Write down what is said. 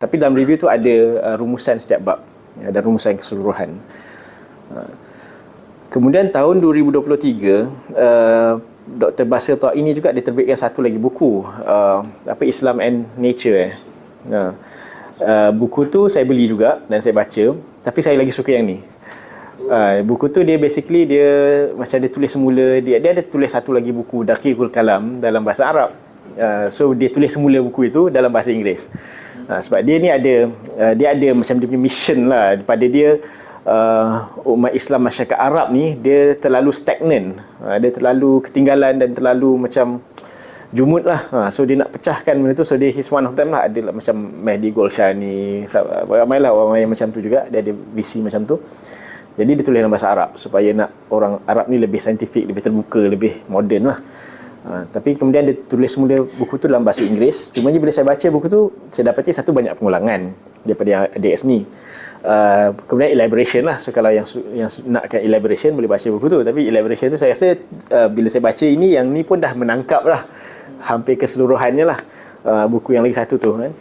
Tapi dalam review tu ada rumusan setiap bab, ada rumusan keseluruhan. Kemudian tahun 2023, Dr. Basir Taini juga dia terbitkan satu lagi buku, apa, Islam and Nature. Buku tu saya beli juga dan saya baca, tapi saya lagi suka yang ni. Buku tu dia basically dia macam dia tulis semula, dia ada tulis satu lagi buku, Daqiqul Kalam, dalam bahasa Arab. So dia tulis semula buku itu dalam bahasa Inggeris. Sebab dia ni ada macam dia punya mission lah pada dia. Umat Islam masyarakat Arab ni dia terlalu stagnan, dia terlalu ketinggalan dan terlalu macam jumud lah. So dia nak pecahkan benda tu. So dia is one of them lah. Ada macam Mehdi Golshani, ramailah orang yang macam tu juga, dia ada visi macam tu. Jadi dia tulis dalam bahasa Arab supaya nak orang Arab ni lebih saintifik, lebih terbuka, lebih moden lah. Tapi kemudian dia tulis semula buku tu dalam bahasa Inggeris. Cuma bila saya baca buku tu, saya dapati satu, banyak pengulangan daripada yang ADX ni. Kemudian elaboration lah. So kalau yang nakkan elaboration boleh baca buku tu. Tapi elaboration tu saya rasa bila saya baca ini, yang ni pun dah menangkap lah hampir keseluruhannya lah buku yang lagi satu tu kan.